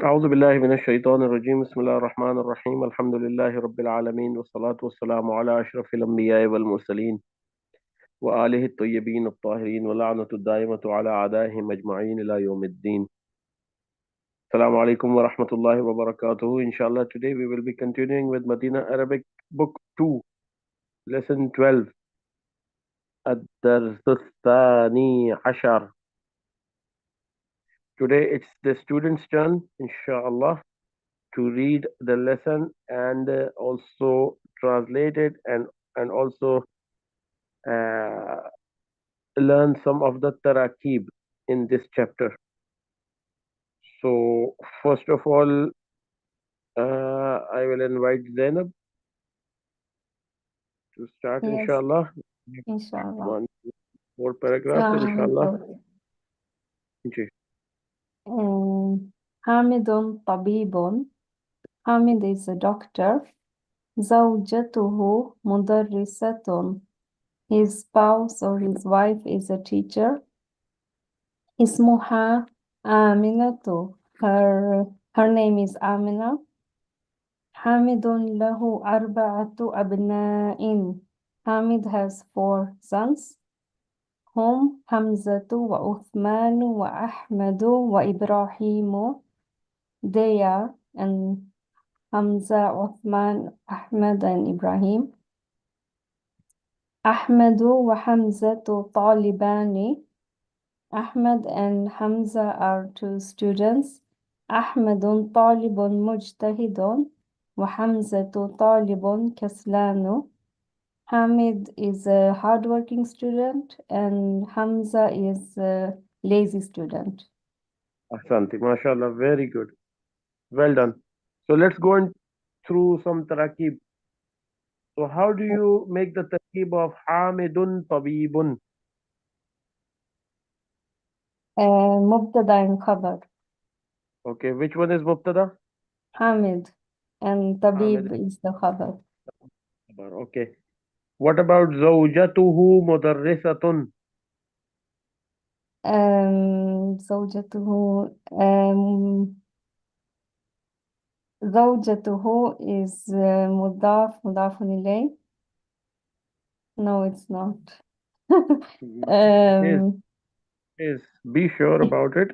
أعوذ بالله من الشيطان الرجيم بسم الله الرحمن الرحيم الحمد لله رب العالمين والصلاة والسلام على أشرف الأنبياء والمرسلين وآله الطيبين الطاهرين ولعنة الدائمة على أعدائهم أجمعين إلى يوم الدين. Assalamu alaikum wa rahmatullahi wa barakatuh. Inshallah, today we will be continuing with Madina Arabic Book 2, Lesson 12, الدرس الثاني عشر. Today it's the students' turn, inshallah, to read the lesson and also translate it and also uh, learn some of the tarakib in this chapter. So first of all, I will invite Zainab to start, Yes, inshallah. inshallah. One more paragraph, Assalamu inshallah. alaikum. जी. حامد طبيب. Hamid is a doctor. زوجته Madressatul. His spouse or his wife is a teacher. اسمها آمنة. Her name is Amina. Hamid له أربعة أبناء. Hamid has 4 sons. هم حمزة وعثمان وأحمد وإبراهيم. They are and Hamza, Uthman, Ahmad and Ibrahim. Ahmed وحمزة Taliban. Ahmad and Hamza are 2 students. أحمد طالب مجتهد وحمزة طالب كسلان. Hamid is a hardworking student and Hamza is a lazy student. Ahsanti, mashallah, very good. Well done. So let's go in through some tarakib. So how do you make the tarakib of Hamidun Tabibun? مبتدأ and khabar. Okay, which one is Mubtada? Hamid and Hamid. Tabib is the khabar. Okay. What about Zawjatuhu Mudarrisatun? زوجته زوجته is مضاف إليه. No, it's not. Is um, is be sure about it.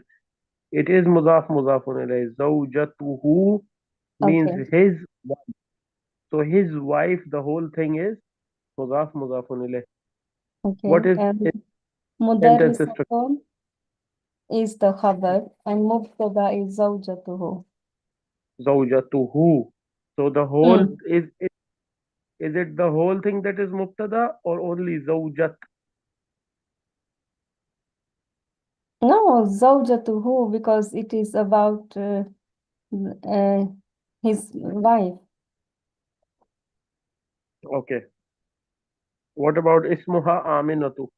It is mudafun ilayh. Zawjatuhu means okay, his wife. So his wife, the whole thing is mudafun ilayh. okay. What is And its sentence structure? Madressatul is the khabar and مبتدأ is زوجته. Zawjatuhu. So the whole Mm. is it the whole thing that is mubtada or only zawjat? No, زوجته because it is about uh, his wife. Okay. What about ismuha aminatu?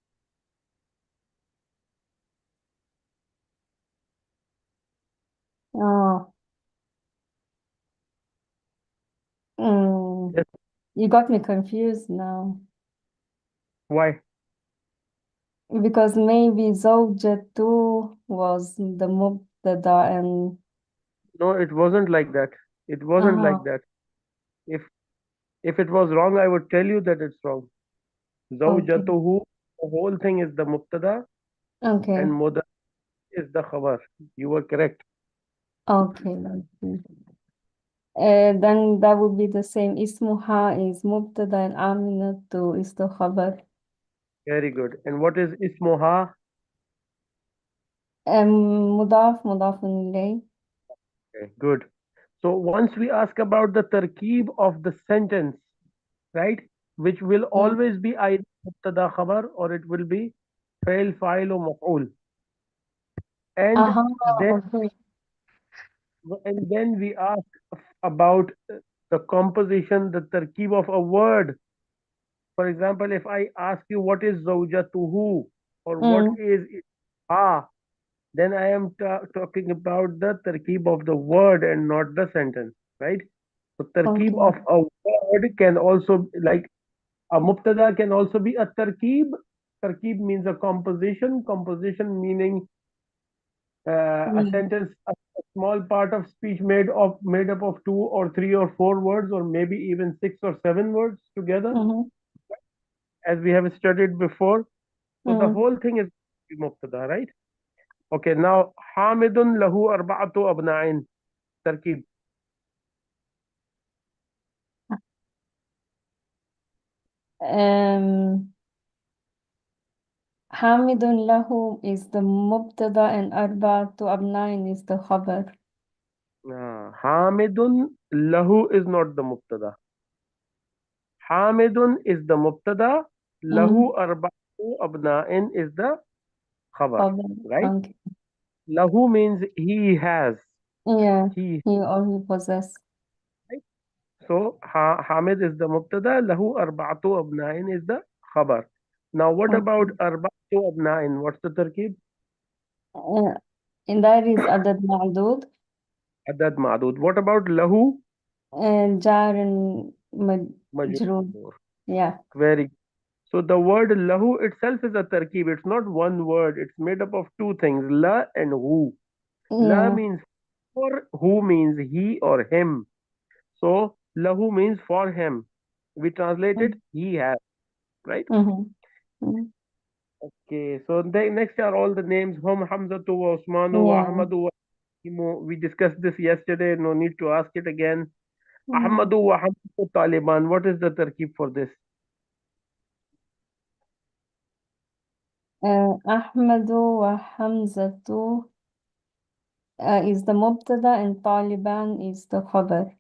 Oh, mm, Yes. you got me confused now Why? because maybe زوجته was the مبتدا and No, it wasn't like that. It wasn't like that. If if it was wrong, I would tell you that it's wrong. okay, Zawjatuhu, the whole thing is the mubtada okay, and mudar is the khabar. You were correct. okay. Then that would be the same. اسمها is مبتدا and آمنة is the خبر. Very good. And what is ismuha? مضاف إليه. Okay, good. So once we ask about the tarkib of the sentence, right, which will Mm. always be either mubtada khabar or it will be fail, fa'il or maf'ul. And Aha, then okay. and then we ask about the composition, the tarkib of a word. For example, if I ask you what is zawjatuhu or what Mm. is ah, then I am talking about the tarkib of the word and not the sentence, right? So tarkib Okay. of a word can also like a mubtada can also be a tarkib. Tarkib means a composition. Composition meaning a Mm. sentence, a small part of speech made up of two or three or four words, or maybe even six or seven words together, Mm-hmm. as we have studied before. So the Mm. whole thing is mubtada, right? Okay, now Hamidun lahu arba'atu abna'in. Tarkib. Um, Hamidun lahu is the mubtada and arba'atu abnain is the khabar. Hamidun lahu is not the mubtada. Hamidun is the mubtada. Mm-hmm. Lahu arba'atu abna'in is the khabar, Khabar. right? Okay. Lahu means he has. Yeah, He, he or he possess. right? So Hamid is the mubtada. Lahu arba'atu abna'in is the khabar. Now what about Okay. arba'atu abna'in? What's the tarkib? Uh, and that is adad ma'dud. Adad ma'dud. What about lahu? Jar and majroor. Majroor. Yeah. Very. So the word lahu itself is a tarkib. It's not one word. It's made up of two things, la and hu. La Yeah. means for, hu means he or him. So lahu means for him. We translate it he has, right? Mm-hmm. Mm-hmm. Okay, so the next are all the names. Hum, Hamzatu, wa Usmanu, wa Yeah. Ahmadu, wa Imu. We discussed this yesterday. No need to ask it again. Mm-hmm. Ahmadu wa Hamzatu Taliban. What is the tarkib for this? Ahmadu wa Hamzatu is the mubtada and Taliban is the khabar.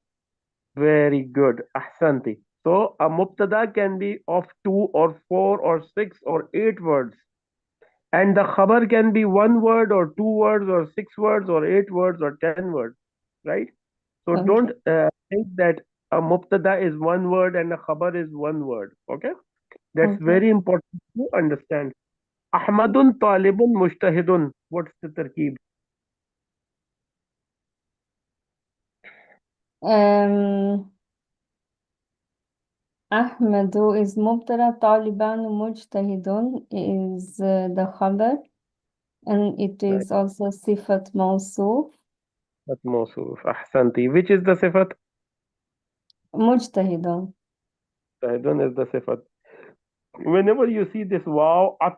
Very good. Ahsanti. So a mubtada can be of two or four or six or eight words. And the khabar can be one word or two words or six words or eight words or 10 words, right? So don't Okay. think that a mubtada is one word and a khabar is one word. Okay? That's Okay. very important to understand. Ahmadun talibun mujtahidun. What's the tarkib? Um, Ahmadu is mubtada, Taliban mujtahidun is the khabar, and it Right. is also sifat mawsuf. But mawsuf. Ahsanti. Which is the sifat? Mujtahidun. Mujtahidun is the sifat. Whenever you see this wow Yeah.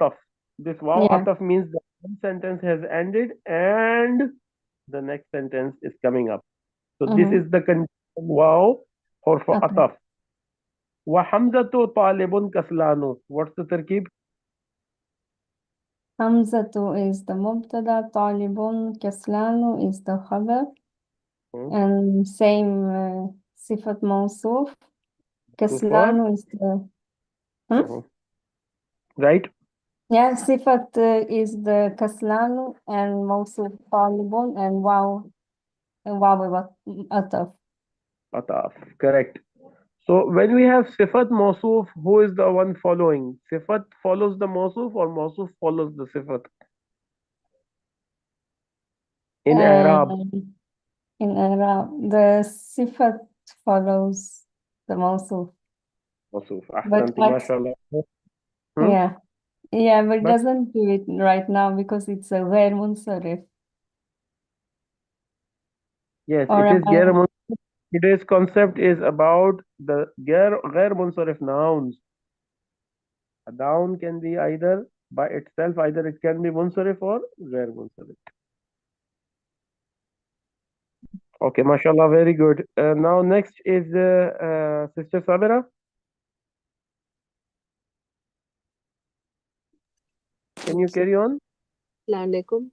ataf means the one sentence has ended and the next sentence is coming up. So this Mm-hmm. is the condition wow for Okay. ataf. Wa hamzatu talibun kaslanu. What's the tarkib? Hamzatu is the mubtada, Talibun Kaslanu is the khabar, Hmm. and same sifat mawsuf. So for Kaslanu is the hmm? mhm. Right, Yeah, sifat is the Kaslanu and mawsuf Talibun and wow ataf. ataf. Correct. So when we have sifat mawsuf, who is the one following? Sifat follows the mawsuf or mawsuf follows the sifat? In Arab, And in Arab, the sifat follows the mawsuf. mawsuf. But Ahsanti, act mashallah. Hmm? yeah. Yeah, but But doesn't do it right now because it's a غير منصرف. yes, Or it am is I? غير. Today's concept is about the غير منصرف nouns. A noun can be either by itself, either it can be munsarif or غير munsarif. Okay, mashallah, very good. Now next is Sister Sabira. Can you carry on? Assalamualaikum.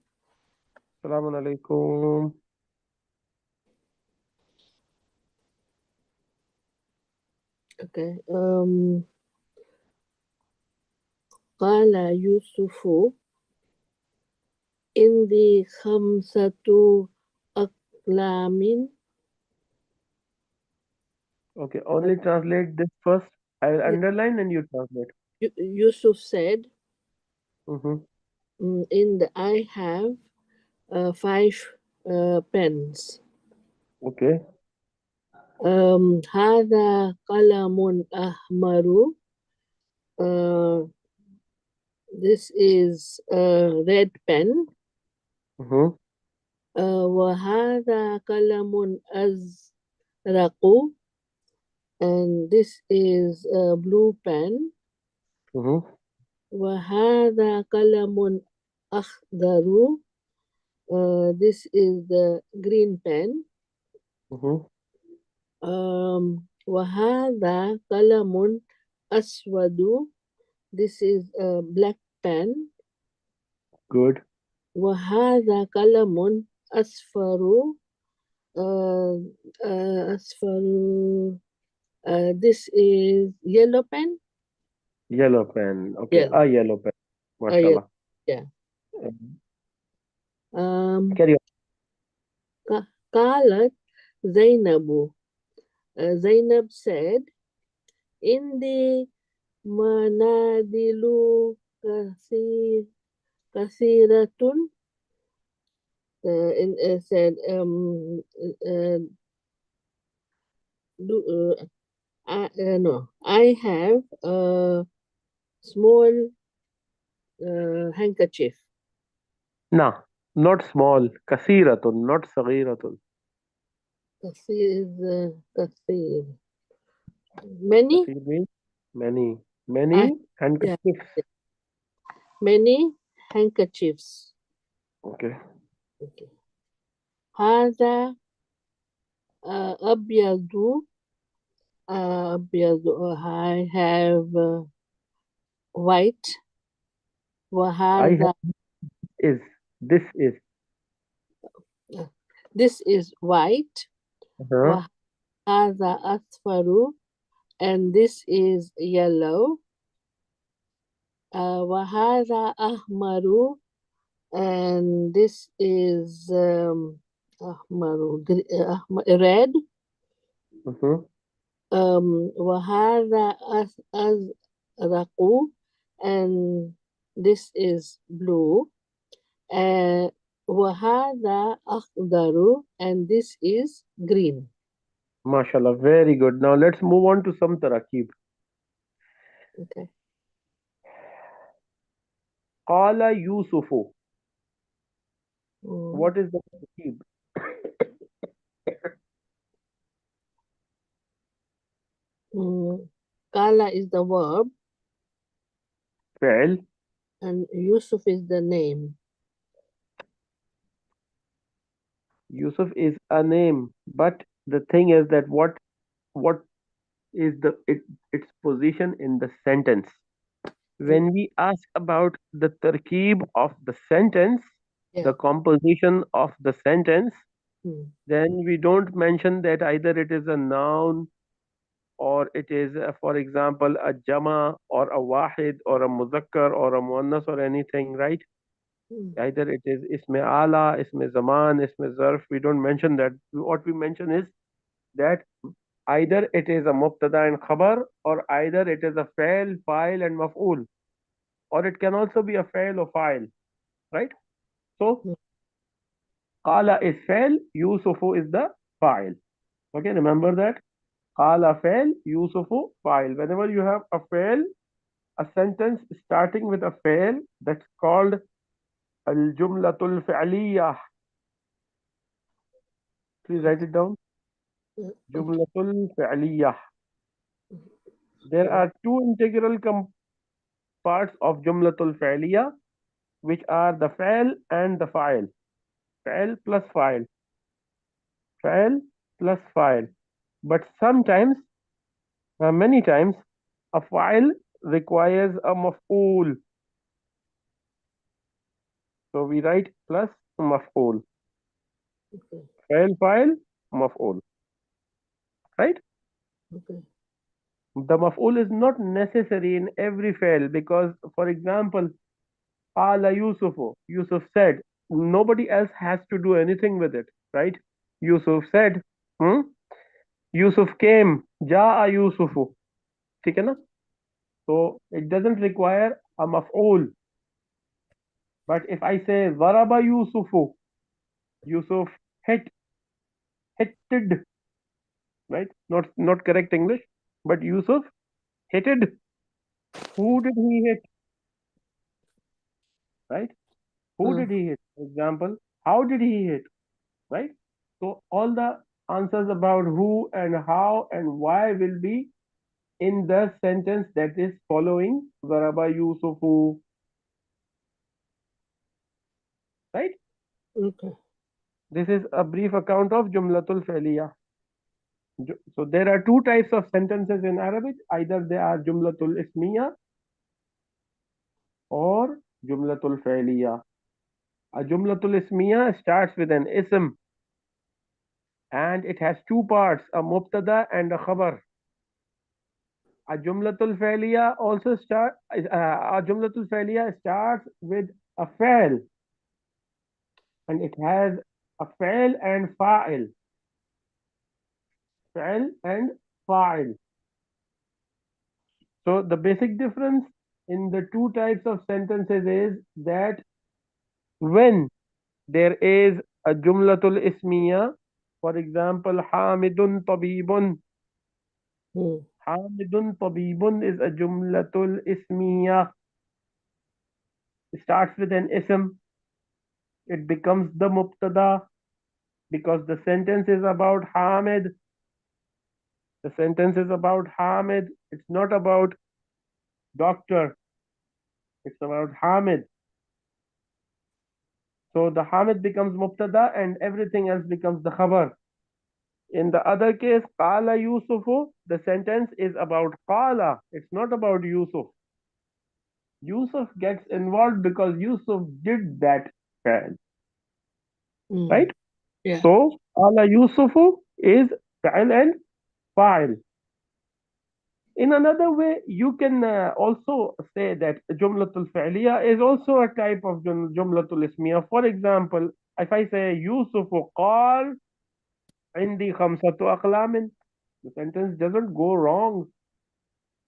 Assalamu alaikum. Okay. قال يوسف عندي خمسة أقلام. Okay, only translate this first. I will Uh, underline and you translate. Yusuf said, Mhm. I have five pens. Okay. هذا قلم أحمر. Uh, this is a red pen. Mhm. وهذا قلم أزرق, and this is a blue pen. Mm-hmm. وهذا قلم أخضر, this is the green pen. Mm-hmm. وهذا قلم أسود, this is a black pen. Good. وهذا قلم أصفر, uh, أصفر, this is yellow pen. Yellow pen. Okay. Yellow. A yellow pen. Yellow. MashaAllah. Yeah. Carry on. قالت زينب, Zainab said, إني منادل كثيرة, said, no, I have a small handkerchief. Nah, not small. Kasiratun, not sagiratun. كثير. Many? Kasir means many. I, Many yeah, handkerchiefs. many handkerchiefs. Okay. Okay. هذا أبيض, أبيض, I have white. I وهذا, have is. This is. this is white. Uh-huh. وهذا أصفر, and this is yellow. وهذا أحمر, and this is red. Uh-huh. وهذا أزرق, and this is blue. وهذا أخضر, and this is green. MashaAllah. Very good. Now let's move on to some tarakib. Okay. Qala Yusufu. Mm. What is the tarakib? Kala is the verb, Fi'l. and Yusuf is the name. Yusuf is a name, but the thing is that what is its position in the sentence? When we ask about the tarkib of the sentence, Yeah. the composition of the sentence, Mm. then we don't mention that either it is a noun or it is, for example, a jama or a wahid or a muzakkar or a muannas or anything, right? Mm. Either it is isme ala, isme zaman, isme zarf. We don't mention that. What we mention is that either it is a mubtada and khabar, or either it is a fa'il, fa'il and maf'ul, or it can also be a fa'il or fa'il, right? So Mm. qala is fa'il, yusufu is the fa'il. Okay, remember that. Qala fa'il, yusufu fa'il. Whenever you have a fa'il, a sentence starting with a fa'il, that's called al-jumlatul fi'liyah. Please write it down. Jumlatul fi'liyah. There Okay. are two integral parts of jumlatul fi'liyah, which are the fa'il and the fa'il. Fa'il plus fa'il. Fa'il plus fa'il. But sometimes, many times, a fa'il requires a maf'ul. So we write plus maf'ul. Okay. Fa'il, fa'il, maf'ul. Right? Okay. The maf'ul is not necessary in every fa'il because, for example, Qala Yusufu. Yusuf said. Nobody else has to do anything with it, right? Yusuf said. Hmm? Yusuf came. Ja'a Yusufu. ठीक है ना? So it doesn't require a maf'ul. But if I say Varaba Yusufu, Yusuf hitted, right? Not correct English, but Yusuf hitted. Who did he hit? Right? Who Uh, did he hit? For example, how did he hit? right? So all the answers about who and how and why will be in the sentence that is following Zaraba Yusufu, right? Okay. This is a brief account of Jumlatul Fa'liya. So there are two types of sentences in Arabic. Either they are Jumlatul Ismiya or Jumlatul Fa'liya. A Jumlatul Ismiya starts with an ism and it has two parts, a mubtada and a khabar. A Jumlatul Fa'liya also a Jumlatul Fa'liya starts with a fa'il and it has a fa'il and fa'il. Fa'il and fa'il. So the basic difference in the two types of sentences is that when there is a Jumlatul Ismiya, for example, Hamidun Tabibun. Mm. Hamidun Tabibun is a Jumlatul Ismiya. It starts with an ism. It becomes the Mubtada because the sentence is about Hamid. The sentence is about Hamid. It's not about doctor. It's about Hamid. So the Hamid becomes Mubtada and everything else becomes the Khabar. In the other case, Qala Yusufu, the sentence is about Qala. It's not about Yusuf. Yusuf gets involved because Yusuf did that fi'l, right? Mm. Yeah. So, Qala Yusufu is fi'l and fa'il. In another way, you can also say that Jumlatul Fi'liya is also a type of Jumlatul Ismiya. For example, if I say Yusufu qal indi khamsatu aqlamin, the sentence doesn't go wrong.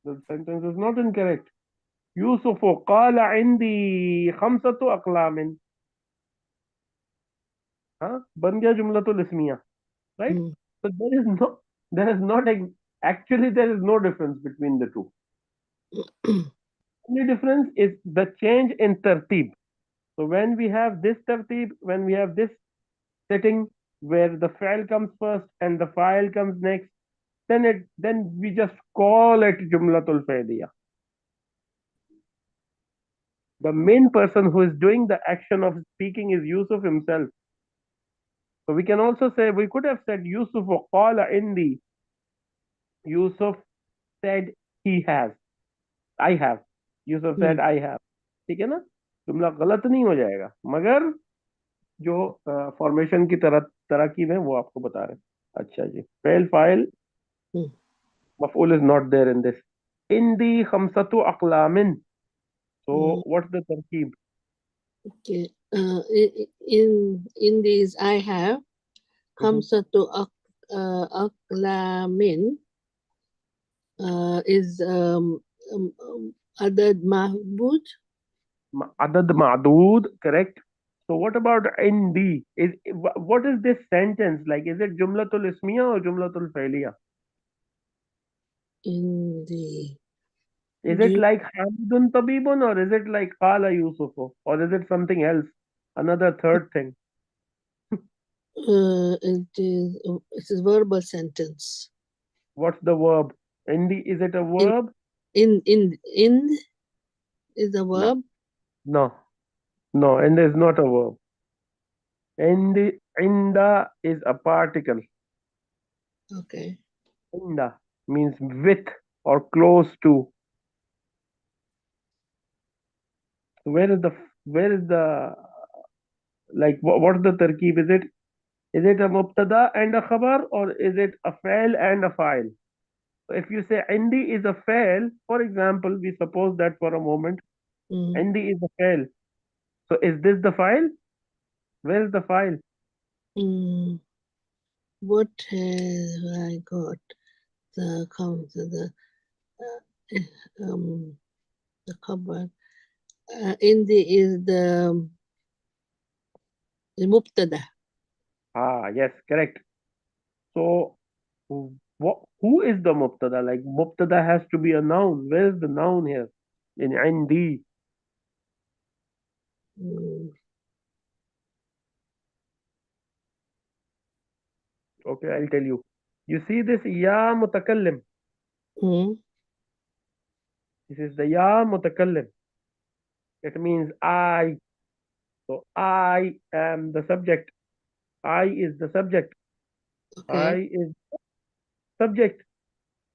The sentence is not incorrect. يوسف قال عندي خمسة أقلام. हाँ बन गया जुमलतुल इस्मिया, right? Mm. So there is not actually there is no difference between the two. Only difference is the change in tartib. So when we have this tartib, when we have this setting where the file comes first and the file comes next, then we just call it jumlatul fa'liya. The main person who is doing the action of speaking is Yusuf himself. So we can also say, we could have said Yusuf qala indi. Yusuf said he has. I have. Yusuf said Mm. I have. ठीक है ना? जुमला गलत नहीं हो जाएगा मगर जो फॉर्मेशन की तरकीब है वो आपको बता रहे हैं. अच्छा जी. फेल फाइल Mm. मफूल is not there in this. Indi khamsatu aqlamin. So Mm. what's the tarkib? Okay. In these I have khamsatu aqlamin is adad mahbud. Adad ma'dood, correct. So what about indi? What is this sentence like? Is it jumlatul ismiya or jumlatul fa'liya? In the Is it like Hamidun Tabibun or is it like Qala Yusufu? Or is it something else? Another third thing. it is verbal sentence. What's the verb? Indi, is it a In verb? in is a No. verb. No. No, indi is not a verb. Inda is a particle. Okay. Inda means with or close to. Where is the like what's the tarkib? Is it a mubtada and a khabar or is it a fa'il and a fa'il? So if you say indi is a fa'il, for example, we suppose that for a moment, Mm. indi is a fa'il. So is this the file? Where is the file? Mm. What have I got? The count the cover. Indi is the mubtada. Ah, yes, correct. So who is the mubtada? Like mubtada has to be a noun. Where is the noun here? In indi. Mm. Okay, I'll tell you. You see this ya mutakallim. Mm. This is the ya mutakallim. It means I. So I am the subject. I is the subject. Okay. I is subject.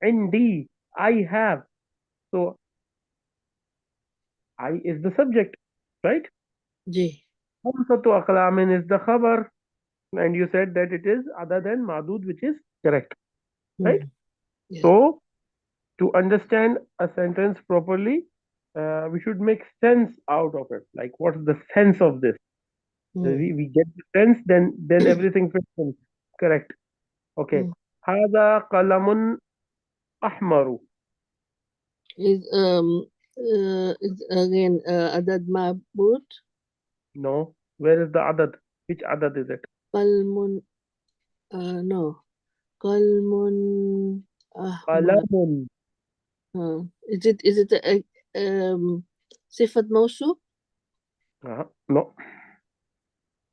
Indi. I have. So I is the subject. Right? Ji. Khamsatu aqlamin is the khabar. And you said that it is other than madud, which is correct. Right? Mm. Yeah. So to understand a sentence properly, we should make sense out of it. Like, what's the sense of this? Mm. We get the sense, then everything fits in. Correct. Okay. Mm. هذا قلم أحمر. Is again adad ma'bud. No. Where is the adad? Which adad is it? Qalmun. No. Qalmun ahmar. قلم. Is it a sifat mawsuf? No.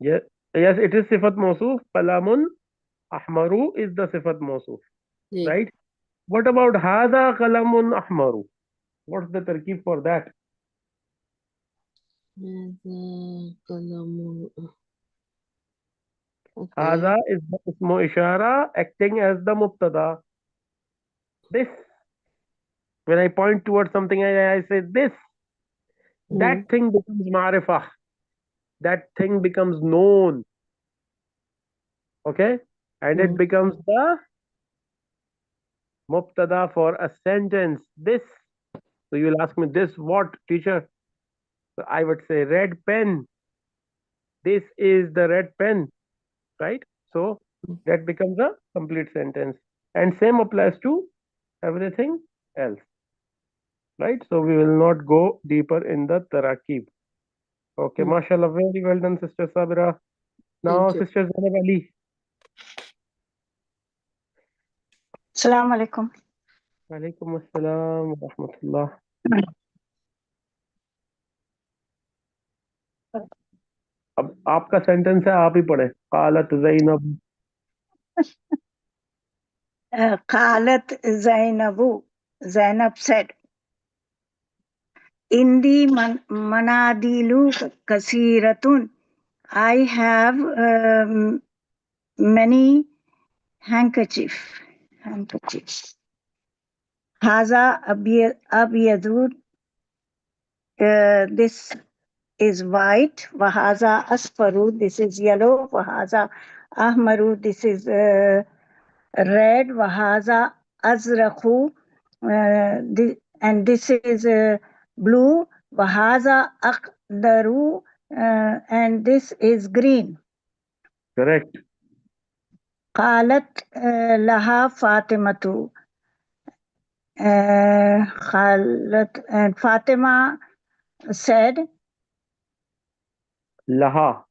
Yes. Yes, it is sifat mawsuf. قلم أحمر is the sifat mawsuf. Ji. Right? What about هذا قلم أحمر? What's the tarkib for that? Qalamun. Okay. هذا is the ismu ishara acting as the mubtada. This. When I point towards something, I say this. Mm. That thing becomes ma'rifah. That thing becomes known. Okay? And it Mm. becomes the mubtada for a sentence. This. So you will ask me, this what, teacher? So I would say red pen. This is the red pen. Right? So that becomes a complete sentence. And same applies to everything else. Right? So we will not go deeper in the tarakib. Okay, Mm. mashallah, very well done, Sister Sabira. Now, Thank you. Sister Zainab Ali. Assalamu alaikum. Walaikum assalam wa rahmatullah. अब आपका sentence है, आप ही पढ़े. कालत Zainab. Qalat Zainabu. Zainab said, Indi manadilu kasiratun. I have many handkerchiefs. Haza abiyadu. This is white. Wahaza asfaru. This is yellow. Wahaza ahmaru. This is red. Wahaza azraku. And this is blue. Wahaza akdaru. And this is green. Correct. قالت لها فاطمة. And Fatima said, Laha.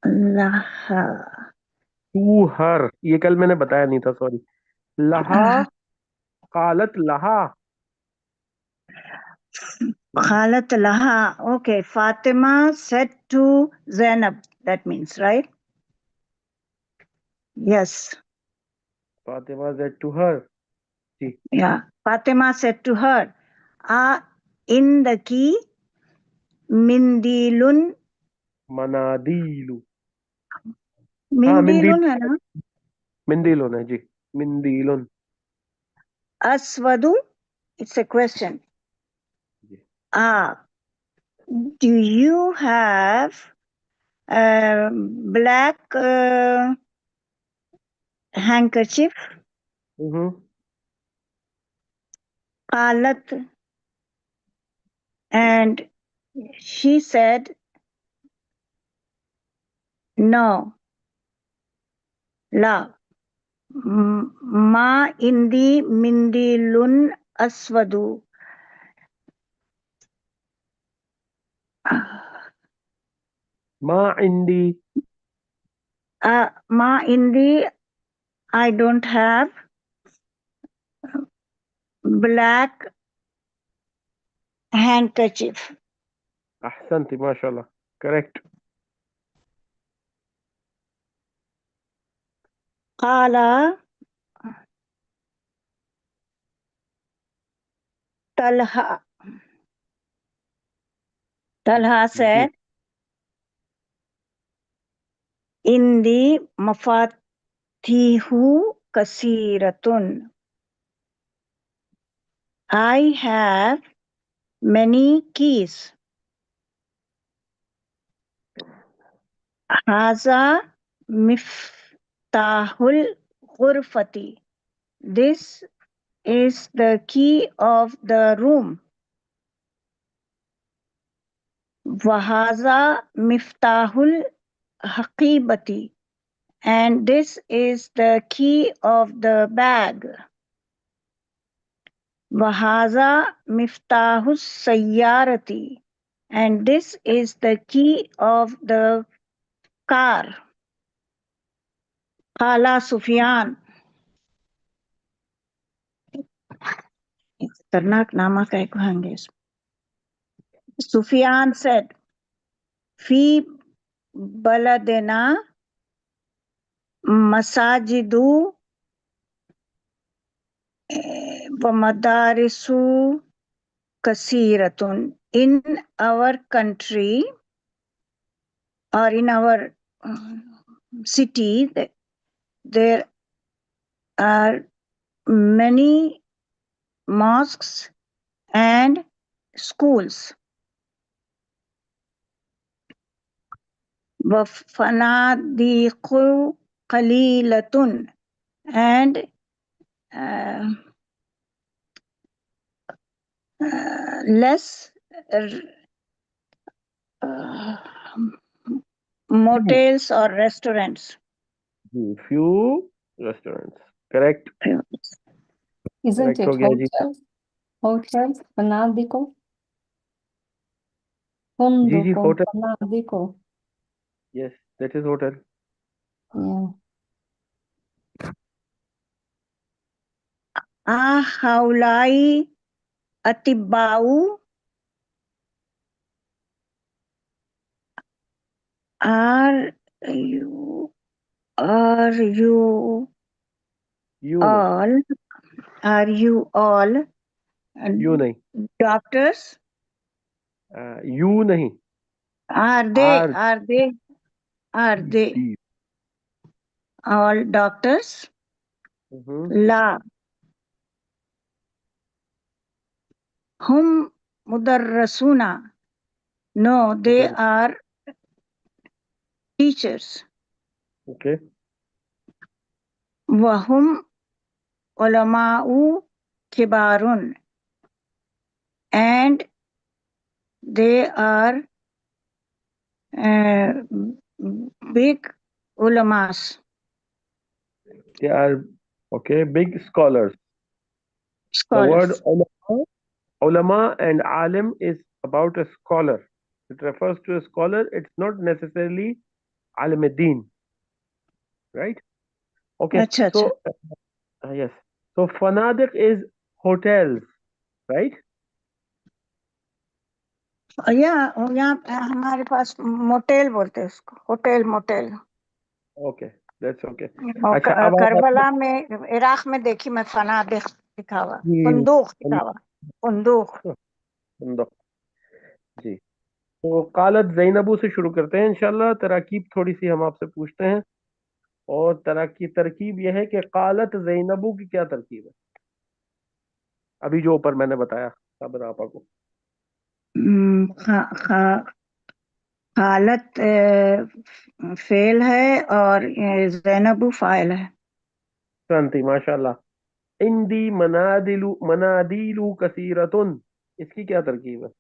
لها. To her. ये कल मैंने बताया नहीं था, sorry. Laha. कालत laha. قالت لها. Okay, Fatima said to Zainab. That means, right? Yes. Fatima said to her. See. Yeah. Fatima said to her, in the key, mindilun. Manadilu. Mindilun है ना? Mindilun है जी. Mindilun. Aswadu. It's a question. Ji. Do you have black handkerchief? قالت. And she said, no. La. Ma indi mindilun aswadu. Ma indi. Ma indi, I don't have black handkerchief. Ahsanti, mashallah. Correct. قال Talha. Talha G said, Indi mafatihu kasiratun. I have many keys. Haza miftahul ghurfati. This is the key of the room. Wahaza miftahul haqibati. And this is the key of the bag. Wahaza miftahus sayyarati. And this is the key of the car. Qala Sufyan. खतरनाक नामा का एक होंगे इसमें. Sufyan said, Fi baladena masajidu wa madarisu kasiratun. In our country or in our city, there are many mosques and schools. وَفَنَادِقُ قَلِيلَةٌ and less motels or restaurants. G few restaurants. Correct. Isn't Correct who it گیا جی. hotels? Hotels, فنادق, G G فندق, hotel. فنادق. Yes, that is hotel. Yeah. هؤلاء أطباء. Are you You نہیں. all You نہیں. doctors? You نہیں. Are Are they the. all doctors? La. Hum mudarrasuna. No, they ادھر. are teachers. Okay. Wahum ulama'u kibarun. And they are big ulamas, They are okay. Big scholars. The word scholars. ulama and alim is about a scholar. It refers to a scholar. It's not necessarily alim ad-din, right? Okay. Acha, acha. So yes. So fanadik is hotels, right? यहाँ हमारे पास motel बोलते हैं उसको, hotel motel. Okay. That's okay. और अच्छा अब आप Karbala में, इराक में देखी मैं फनादिक लिखा हुआ, जी बंदूक लिखा हुआ, बंदूक. बंदूक. जी. तो कालत ज़ैनबू से शुरू करते हैं इंशाल्लाह. तराकीब थोड़ी सी हम आपसे पूछते हैं. और तरकीब यह है कि कालत ज़ैनबू की क्या तरकीब है अभी जो ऊपर मैंने बताया साबिर आपा को. हालत फेल है और जैनबू फाइल है. शांति माशाल्लाह. इंदी मनादिलु कसीरतुन, इसकी क्या तरकीब है?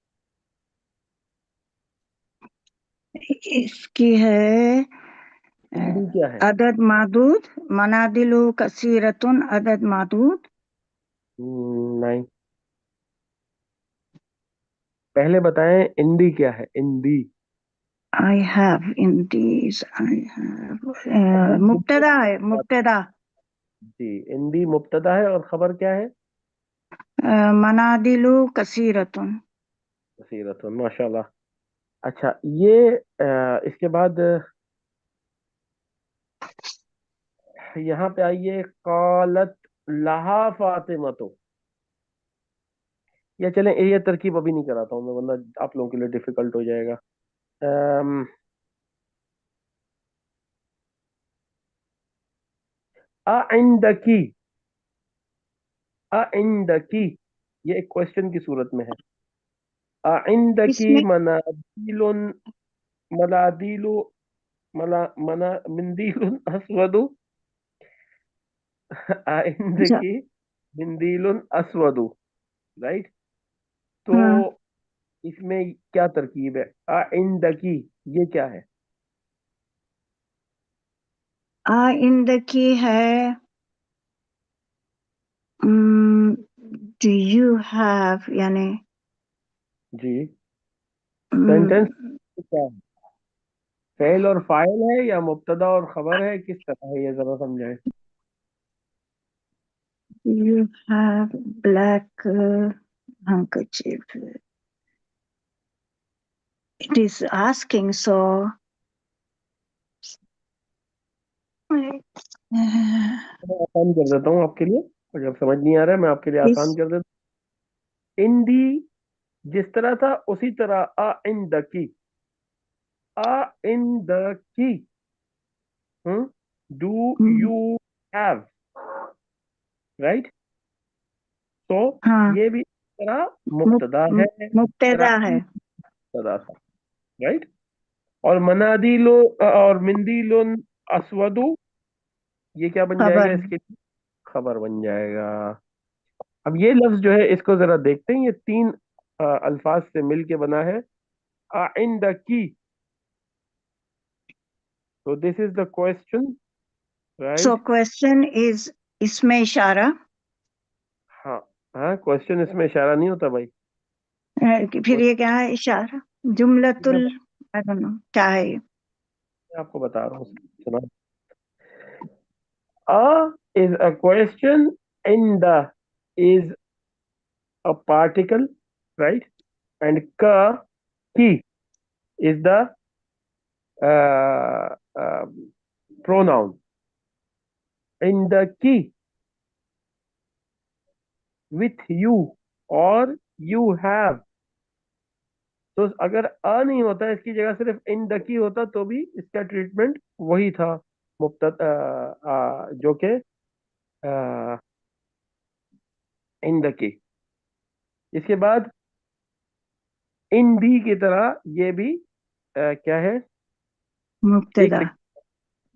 इसकी है इंदी क्या है? अदद मादूद. मनादिलु कसीरतुन अदद मादूद. नहीं, पहले बताएं इंदी क्या है. इंदी I have in these, I have मुब्तदा है, मुब्तदा. जी, इंदी मुब्तदा है और खबर क्या है? मनादिलु कसीरतुन. कसीरतुन. माशाल्लाह. अच्छा ये इसके बाद یہاں پہ آئیے، قالت لہا فاطمہ تو، یا چلیں یہ ترکیب ابھی نہیں کراتا ہوں میں ورنہ آپ لوگوں کے لیے ڈیفیکلٹ ہو جائے گا. عندکی، عندکی، یہ ایک کوشچن کی صورت میں ہے. اس عندکی میں منادیل، منادیل، مندیل اسود، اچھا، عندکی مندیل اسود، رائٹ. تو ہاں اس میں کیا ترکیب ہے؟ عندکی یہ کیا ہے؟ آئندگی ہے. ڈو یو ہیو یعنی جی، ڈو سینٹینس کیا ہے؟ فعل اور فاعل ہے یا مبتدا اور خبر ہے؟ کس طرح ہے یہ ذرا سمجھائیں. You have black handkerchief. It is asking so. میں آسان کر دیتا ہوں آپ کے لیے، اور جب سمجھ نہیں آ رہا ہے میں آپ کے لیے آسان اس کر دیتا ہوں. اندی جس طرح تھا اسی طرح عندکی، عندکی. Do you have, right. تو ہاں یہ بھی اس طرح مبتدا ہے، اس طرح مبتدا ہے. مبتدا تھا، رائٹ. اور منادیل اور مندیل اسود، یہ کیا بن جائے گا؟ خبر اس کے خبر بن جائے گا. اب یہ لفظ جو ہے اس کو ذرا دیکھتے ہیں، یہ تین الفاظ سے مل کے بنا ہے عندکی. تو this is the question, so right. Question is اس میں اشارہ. ہاں ہاں، کوشچن اس میں اشارہ نہیں ہوتا بھائی. پھر یہ کیا ہے اشارہ؟ جملۃ میں I don't know، کیا ہے یہ؟ آپ کو بتا رہا ہوں، سنا. is a question, inda is a particle, right? And ki is the uh, uh, pronoun. Indaki with you or you have. تو اگر نہیں ہوتا اس کی جگہ صرف indaki ہوتا تو بھی اس کا ٹریٹمنٹ وہی تھا، مبتدا جو کہ indaki. اس کے بعد اندی کی طرح یہ بھی کیا ہے؟ ایک مبتدا.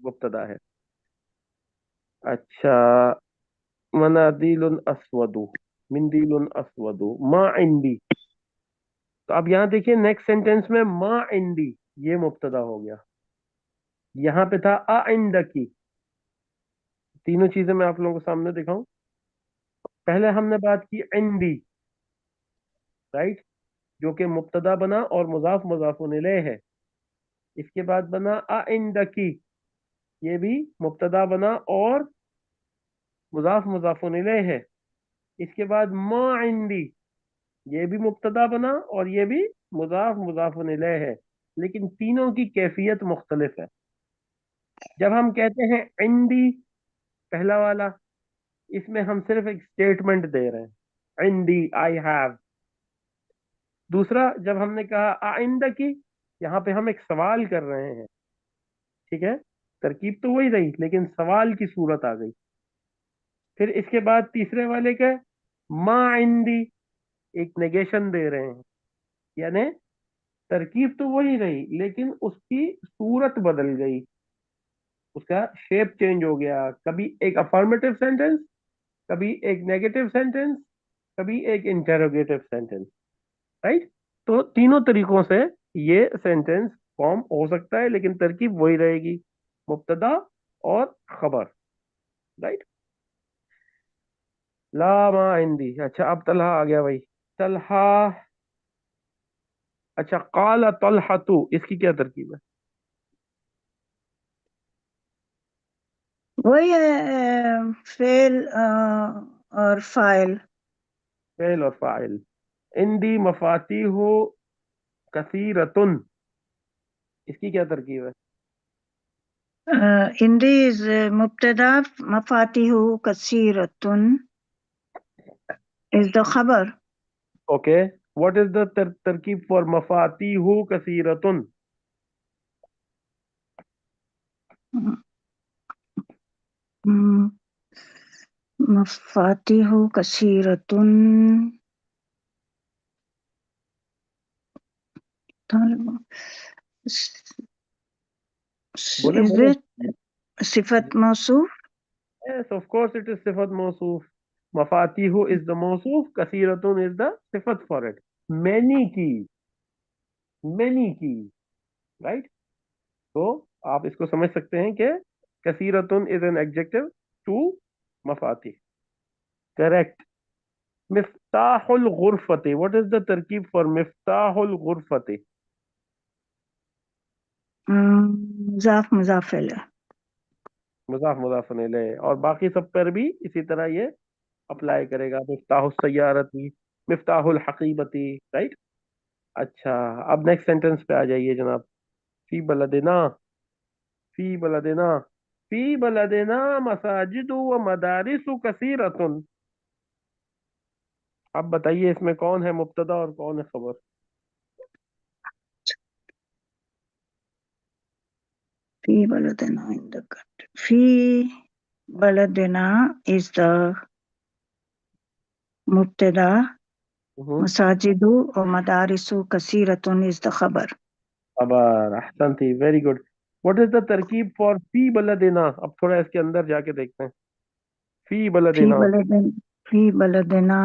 مبتدا ہے. اچھا، منادیل اسود، مندیل اسود، ما عندی. تو اب یہاں دیکھیے نیکسٹ سینٹینس میں ما عندی یہ مبتدا ہو گیا، یہاں پہ تھا عندکی. تینوں چیزیں میں آپ لوگوں کو سامنے دکھاؤں. پہلے ہم نے بات کی عندی، رائٹ، جو کہ مبتدا بنا اور مضاف مضاف الیہ ہے. اس کے بعد بنا عندکی، یہ بھی مبتدا بنا اور مضاف مضاف الیہ ہے. اس کے بعد ما عندی، یہ بھی مبتدا بنا اور یہ بھی مضاف مضاف الیہ ہے، لیکن تینوں کی کیفیت مختلف ہے. جب ہم کہتے ہیں عندی پہلا والا، اس میں ہم صرف ایک اسٹیٹمنٹ دے رہے ہیں، عندی آئی ہیو. دوسرا جب ہم نے کہا عندکی، یہاں پہ ہم ایک سوال کر رہے ہیں، ٹھیک ہے، ترکیب تو وہی رہی لیکن سوال کی صورت آ گئی. پھر اس کے بعد تیسرے والے کا ما عندی، ایک نیگیشن دے رہے ہیں، یعنی ترکیب تو وہی رہی لیکن اس کی صورت بدل گئی، اس کا شیپ چینج ہو گیا. کبھی ایک افرمیٹو سینٹینس، کبھی ایک نیگیٹو سینٹینس، کبھی ایک انٹروگیٹو سینٹینس، رائٹ. تو تینوں طریقوں سے یہ سینٹینس فارم ہو سکتا ہے لیکن ترکیب وہی رہے گی، مبتدا اور خبر، رائٹ. لا ما عندی. اچھا اب طلحہ آ گیا بھائی. طلحہ، اچھا قال طلحہ، اس کی کیا ترکیب ہے؟ وہی ہے فعل اور فاعل. فعل اور فاعل. عندی مفاتیح کثیرۃ، اس کی کیا ترکیب ہے؟ in these مبتدا مفاتيح كثيرة is the خبر. Okay. What is the tarkib for mafatihu kasiratun? مم. مفاتيح كثيرة. بولے Is بولے. it صفت موصوف؟ Yes, of course it is sifat mawsoof. Mafatihu is the mawsoof, kasiratun is the sifat for it. Many keys, many keys, right? तो आप इसको समझ सकते हैं कि kasiratun is an adjective to mafatih. Correct. Miftahul ghurfati. What is the tarkib for miftahul ghurfati? مضاف مضاف إليه. मुजाफ मुजाफन इलैह. और बाकी सब पर भी इसी तरह ये अप्लाई करेगा. मिफ्ताहुस सय्यारती, मिफ्ताहुल हकीबती, राइट. अच्छा, अब नेक्स्ट सेंटेंस पे आ जाइए जनाब. फी बलदिना, फी बलदिना, फी बलदिना मसाजिदु व मदारिसु कसीरतुन. अब बताइए इसमें कौन है मुब्तदा और कौन है खबर? في بلدنا in the country. في بلدنا is the مبتدا. مساجد ومدارس كثيرة is the خبر. खबर. अहसनती, very good. What is the तरकीब फॉर फी बलदिना? अब थोड़ा इसके अंदर जाके देखते हैं. फी في बलदिना. بلد في بلدنا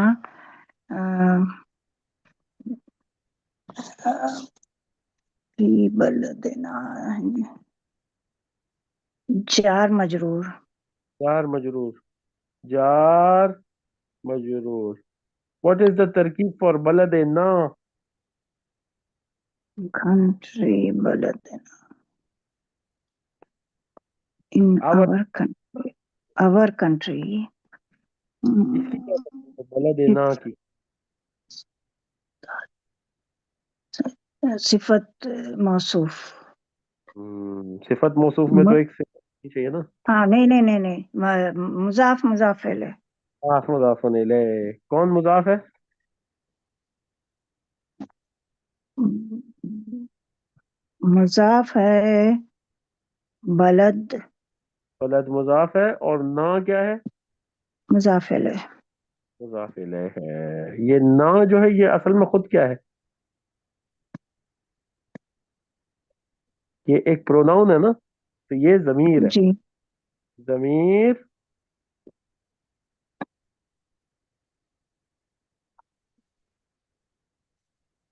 في بلدنا جار مجرور. जार मजरूर, जार मजरूर. What is the tarkib for baladena? country بلدنا in Our. our country. our country इसकी क्या mm, tarkib है baladena it's की? صفت موصوف. सिफत मौसूफ में तो एक सिफत ही चाहिए ना. हाँ नहीं नहीं नहीं नहीं मुजाफ मुजाफ इले. मुजाफ मुजाफन इलैह. कौन मुजाफ है? मुजाफ है बलद. बलद मुजाफ है और ना क्या है? मुजाफ इले. मुजाफ इलैह है. ये ना जो है ये असल में खुद क्या है? ये एक प्रोनाउन है ना, तो ये जमीर है. जी जमीर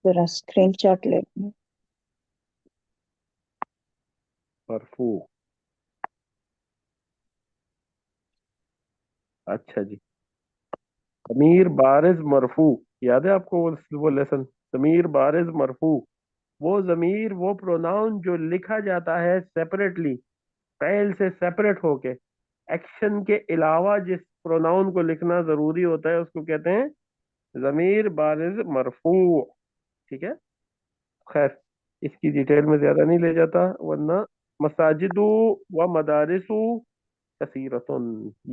जरा स्क्रीन शॉट ले. मरफू. अच्छा जी. जमीर बारिज मरफू. याद है आपको वो लेसन? जमीर बारिज मरफू. वो जमीर, वो प्रोनाउन जो लिखा जाता है सेपरेटली, फेल से सेपरेट होके, एक्शन के अलावा जिस प्रोनाउन को लिखना जरूरी होता है उसको कहते हैं जमीर बारिज मरफू. ठीक है. खैर, इसकी डिटेल में ज्यादा नहीं ले जाता, वरना मसाजिदु व मदारिसु कसीरतुन,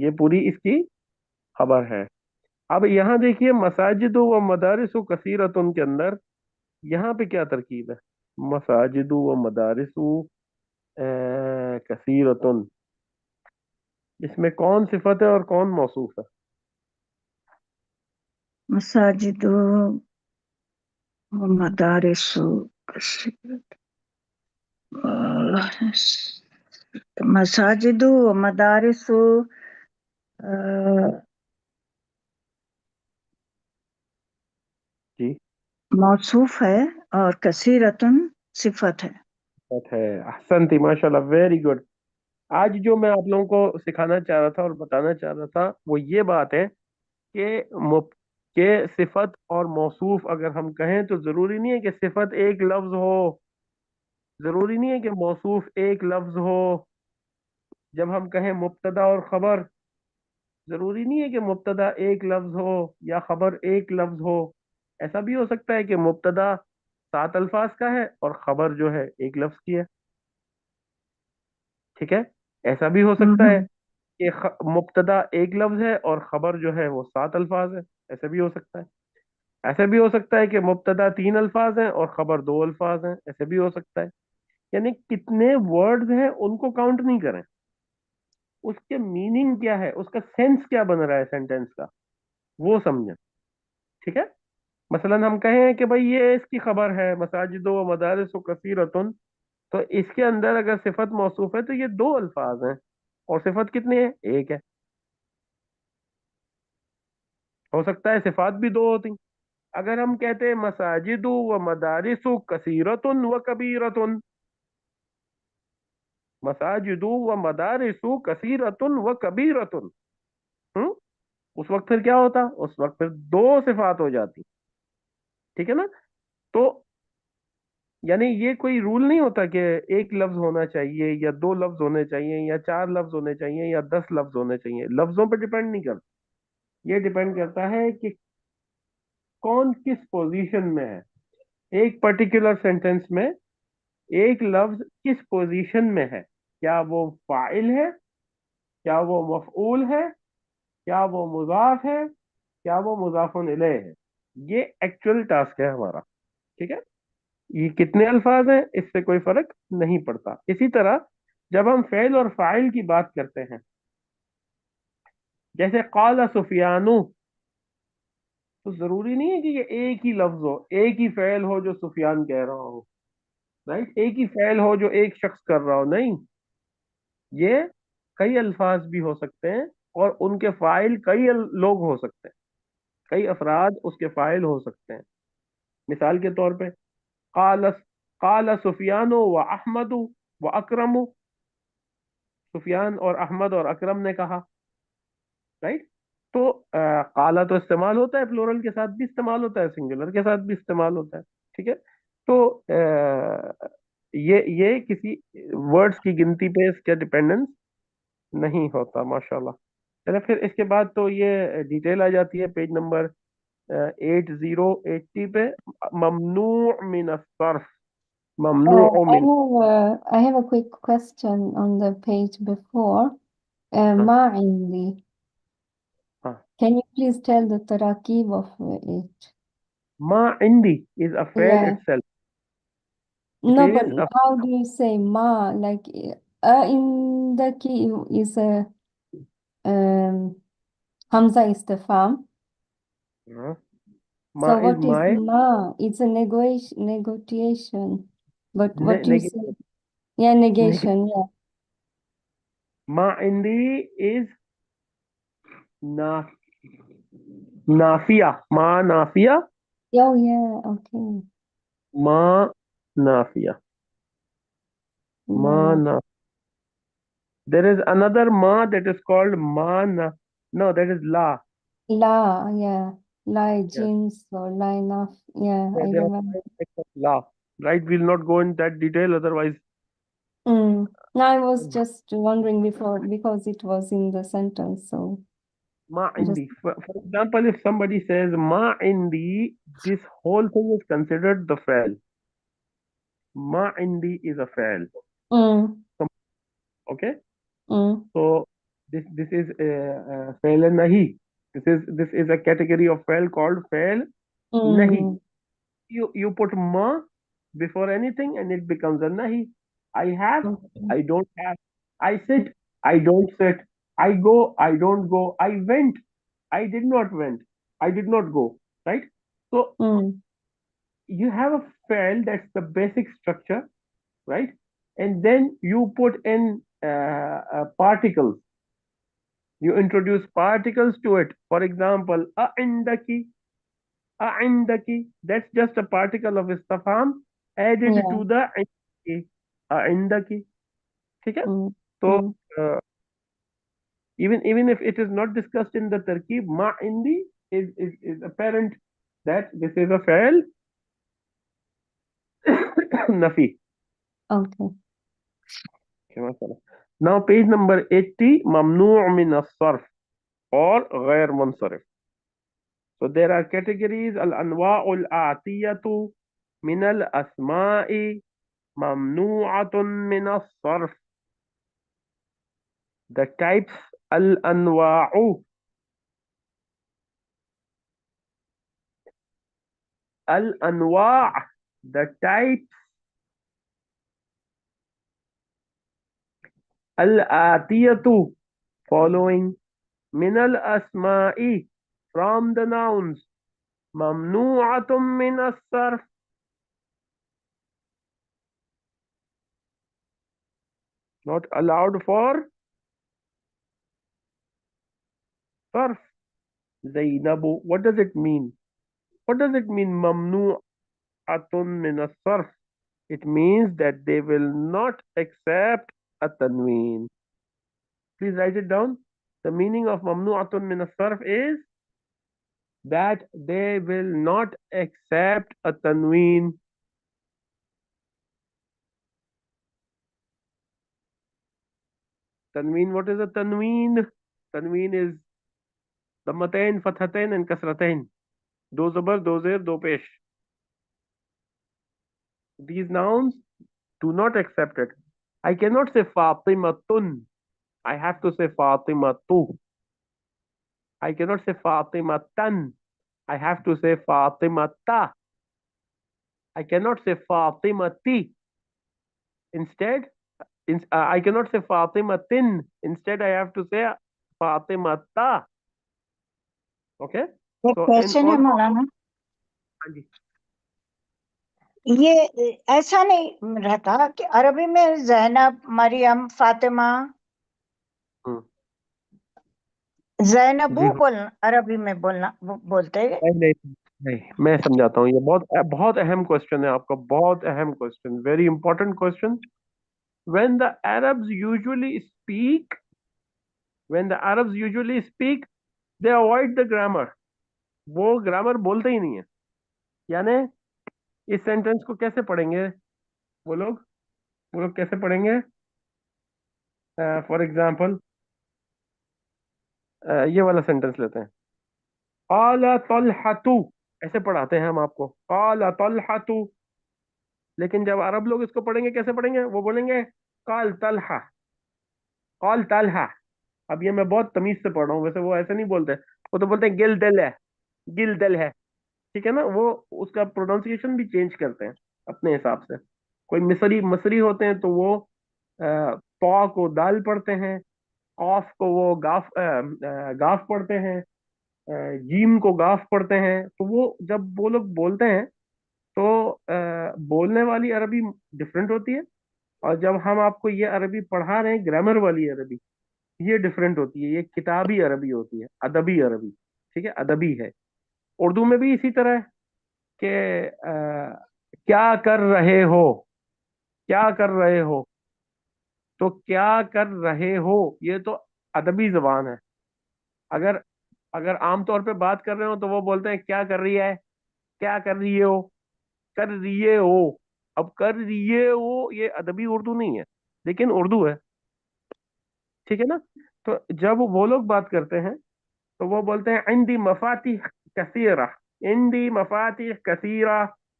ये पूरी इसकी खबर है. अब यहाँ देखिए, मसाजिदु व मदारिसु कसीरतुन के अंदर यहाँ पे क्या तरकीब है? मसाजिदु व मदारिसु कसीरतुन. इसमें कौन सिफत है और कौन मौसूफ है? मसाजिद व मदारिस मसाजिद व मदारिस जी. मौसूफ है और कसीरतुन सिफत है. सिफत है. अहसनती, माशाल्लाह, वेरी गुड. आज जो मैं आप लोगों को सिखाना चाह रहा था और बताना चाह रहा था वो ये बात है कि के सिफत और मौसूफ अगर हम कहें तो जरूरी नहीं है कि सिफत एक लफ्ज हो, जरूरी नहीं है कि मौसूफ एक लफ्ज हो. जब हम कहें मुब्तदा और खबर, जरूरी नहीं है कि मुब्तदा एक लफ्ज हो या खबर एक लफ्ज हो. ऐसा भी हो सकता है कि मुब्तदा 7 अल्फाज का है और खबर जो है एक लफ्ज की है. ٹھیک ہے. ایسا بھی ہو سکتا ہے Mhm. کہ مبتدا ایک لفظ ہے اور خبر جو ہے وہ 7 الفاظ ہے. ایسا بھی ہو سکتا ہے. ایسا بھی ہو سکتا ہے کہ مبتدا 3 الفاظ ہیں اور خبر 2 الفاظ ہیں. ایسے بھی ہو سکتا ہے. یعنی کتنے ورڈز ہیں ان کو کاؤنٹ نہیں کریں, اس کے میننگ کیا ہے, اس کا سینس کیا بن رہا ہے سینٹینس کا, وہ سمجھیں. ٹھیک ہے. مثلا ہم کہیں کہ بھائی یہ اس کی خبر ہے, مساجد و مدارس و کثیرتن, تو اس کے اندر اگر صفت موصوف ہے تو یہ 2 الفاظ ہیں, اور صفت کتنی ہے, ایک ہے. ہو سکتا ہے صفات بھی 2 ہوتی. اگر ہم کہتے ہیں مساجد و مدارس کثیرتن و کبیرتن, مساجد و مدارس کثیرتن و کبیرتن, اس وقت پھر کیا ہوتا, اس وقت پھر 2 صفات ہو جاتی. ٹھیک ہے نا. تو یعنی یہ کوئی رول نہیں ہوتا کہ ایک لفظ ہونا چاہیے یا 2 لفظ ہونے چاہیے یا 4 لفظ ہونے چاہیے یا 10 لفظ ہونے چاہیے. لفظوں پہ ڈیپینڈ نہیں کرتا. یہ ڈیپینڈ کرتا ہے کہ کون کس پوزیشن میں ہے. ایک پرٹیکولر سینٹینس میں ایک لفظ کس پوزیشن میں ہے, کیا وہ فاعل ہے, کیا وہ مفعول ہے, کیا وہ مضاف ہے, کیا وہ مضاف الیہ ہے. یہ ایکچوئل ٹاسک ہے ہمارا. ٹھیک ہے. یہ کتنے الفاظ ہیں اس سے کوئی فرق نہیں پڑتا. اسی طرح جب ہم فعل اور فاعل کی بات کرتے ہیں, جیسے قال سفیان, تو ضروری نہیں ہے کہ یہ ایک ہی لفظ ہو, ایک ہی فعل ہو جو سفیان کہہ رہا ہو, رائٹ, ایک ہی فعل ہو جو ایک شخص کر رہا ہو. نہیں, یہ کئی الفاظ بھی ہو سکتے ہیں اور ان کے فاعل کئی لوگ ہو سکتے ہیں, کئی افراد اس کے فاعل ہو سکتے ہیں. مثال کے طور پہ قال قال سفیان و احمد و اکرم, سفیان اور احمد اور اکرم نے کہا, رائٹ. تو قالا تو استعمال ہوتا ہے پلورل کے ساتھ بھی استعمال ہوتا ہے, سنگولر کے ساتھ بھی استعمال ہوتا ہے. ٹھیک ہے. تو یہ کسی ورڈز کی گنتی پہ اس کا ڈپینڈنس نہیں ہوتا. ماشاء اللہ. چلے پھر اس کے بعد تو یہ ڈیٹیل آ جاتی ہے پیج نمبر 8080 پہ, ممنوع من الصرف, ممنوع من. I have a quick question on the page before. ہاں ما عندي. ہاں. Can you please tell the tarakib of it? ما عندي is a fail Yeah. itself. It No, but is a how do you say ma? Like, indaki is a Hamza istifham. ma So is what is my ma? It's a negotiation. But what you say? negative. Yeah, negation. Yeah. Ma عندي is na نافية. ما نافية. Oh, yeah. Okay. ما نافية. ما Yeah. na. There is another ma that is called ma na. No, that is la. La, yeah. La Yes. jeans or line of. Yeah, I There are remember. 5 types of la. Right. We'll not go in that detail. Otherwise, Mm. No, I was just wondering before because it was in the sentence. So ma just. indi. For example, if somebody says ma indi, this whole thing is considered the fail. Ma indi is a fail. Mm, Okay. mm, So this is fail nahi. This is a category of fail called fail nahi. mm. You put ma before anything and it becomes a nahi. I have, Okay. I don't have. I sit, I don't sit. I go, I don't go. I went, I did not went. I did not go. Right? So Mm, you have a fail, that's the basic structure, right? And then you put in particles. You introduce particles to it. For example, a'indaki, a'indaki. That's just a particle of istifham added yeah. to the indaki. a'indaki. ठीक है? Mm, So mm, uh, even if it is not discussed in the tarkib, ma indi is apparent that this is a fail nafi. okay. Now page number 80, mamnu' min as-sarf or غير منصرف. So there are categories, al-anwa' al-a'tiyatu min al-asma'i mamnu'atun min as-sarf. The types, al-anwa'u. Al-anwa', the types. Al-atiyatu, following. Min al-asma'i, from the nouns. Mamnu'atum min as-sarf, not allowed for sarf. Zainabu, what does it mean? What does it mean, mamnu'atun min as-sarf? It means that they will not accept a tanween. Please write it down. The meaning of mamnu'atun min as-sarf is that they will not accept a tanween. Tanween, what is a tanween? Tanween is dammatain, fathatain and kasratain. Do zabar, do zir, do pesh. These nouns do not accept it. I cannot say Fatimatun. I have to say Fatimatu. I cannot say Fatimatan. I have to say Fatimata. I cannot say Fatimati. Instead, I cannot say Fatimatin. Instead, I have to say Fatimata. Okay? एक So, in question है all, मौलाना, ये ऐसा नहीं रहता कि अरबी में जैनब, मरियम, फातिमा, जैनबू जी बोलना, अरबी में बोलना बोलते हैं। नहीं, मैं समझाता हूँ. ये बहुत बहुत अहम क्वेश्चन है आपका, बहुत अहम question, very important question. When the Arabs usually speak, when the Arabs usually speak, they avoid the grammar. वो ग्रामर बोलते ही नहीं है. यानी इस सेंटेंस को कैसे पढ़ेंगे वो लोग वो लोग कैसे पढ़ेंगे? फॉर एग्जाम्पल ये वाला सेंटेंस लेते हैं. काला तलहतु, ऐसे पढ़ाते हैं हम आपको, काला तलहतु. लेकिन जब अरब लोग इसको पढ़ेंगे कैसे पढ़ेंगे? वो बोलेंगे काल तलहा, काल तलहा. अब ये मैं बहुत तमीज से पढ़ रहा हूँ, वैसे वो ऐसे नहीं बोलते. वो तो बोलते हैं गिल दिल है, गिल दिल है. ठीक है ना? वो उसका प्रोनाउंसिएशन भी चेंज करते हैं अपने हिसाब से. कोई मिसरी मसरी होते हैं तो वो तौ को दाल पढ़ते हैं, कॉफ को वो गाफ पढ़ते हैं, जीम को गाफ पढ़ते हैं. तो वो जब वो लोग बोलते हैं तो बोलने वाली अरबी डिफरेंट होती है, और जब हम आपको ये अरबी पढ़ा रहे हैं, ग्रामर वाली अरबी, ये डिफरेंट होती है. ये किताबी अरबी होती है, अदबी अरबी. ठीक है, अदबी है. उर्दू में भी इसी तरह है कि क्या कर रहे हो, क्या कर रहे हो. तो क्या कर रहे हो ये तो अदबी जबान है. अगर अगर आमतौर पे बात कर रहे हो तो वो बोलते हैं क्या कर रही है, क्या कर रही हो, कर रही हो. अब कर रही हो ये अदबी उर्दू नहीं है, लेकिन उर्दू है. ठीक है ना? तो जब वो लोग बात करते हैं तो वो बोलते हैं इंदी मफातिह कसीरा, इंदी मफातिह कसीरा,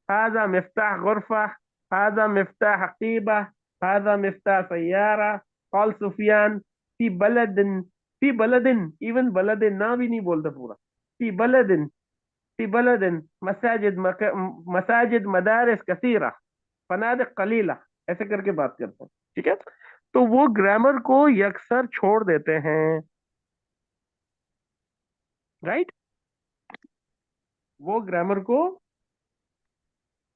हाजा मिफ्ताह गुरफा, हाजा मिफ्ताह हकीबा, हाजा मिफ्ताह सैयारा. कॉल सुफियान फी बलदिन, फी बलदिन, इवन बलदिन ना भी नहीं बोलते पूरा. फी बलदिन, फी बलदिन मसाजिद मसाजिद मदारिस कसीरा, फनादिक कलीला. ऐसे करके बात करते हैं. ठीक है? तो वो ग्रामर को यकसर छोड़ देते हैं. राइट? वो ग्रामर को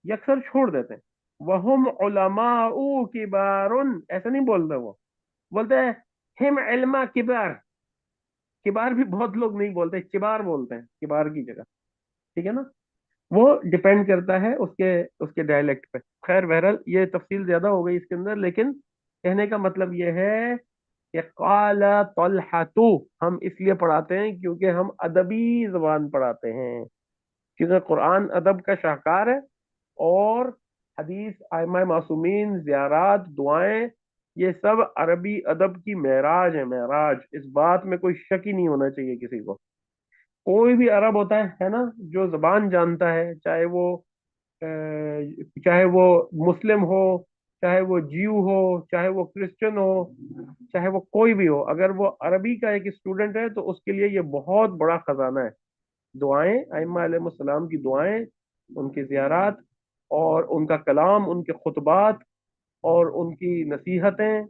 यकसर छोड़ देते हैं. वहुम उलमाउ किबारुन, ऐसा नहीं बोलते. वो बोलते हैं हिम इल्मा किबार. किबार भी बहुत लोग नहीं बोलते, किबार बोलते हैं किबार की जगह. ठीक है ना? वो डिपेंड करता है उसके उसके डायलेक्ट पे. खैर बहरहाल ये तफसील ज्यादा हो गई इसके अंदर, लेकिन कहने का मतलब ये है कि काला तलहतु हम इसलिए पढ़ाते हैं क्योंकि हम अदबी जबान पढ़ाते हैं, क्योंकि कुरान अदब का शाहकार है. और हदीस, आइमा मासूमीन, ज़ियारात, दुआएं, ये सब अरबी अदब की महराज है, महराज. इस बात में कोई शक ही नहीं होना चाहिए किसी को. कोई भी अरब होता है ना, जो जबान जानता है, चाहे वो मुस्लिम हो, چاہے وہ جیو ہو، چاہے وہ کرسچن ہو، چاہے وہ کوئی بھی ہو، اگر وہ عربی کا ایک اسٹوڈنٹ ہے تو اس کے لیے یہ بہت بڑا خزانہ ہے. دعائیں، ائمہ علیہ السلام کی دعائیں، ان کی زیارات، اور ان کا کلام، ان کے خطبات، اور ان کی نصیحتیں،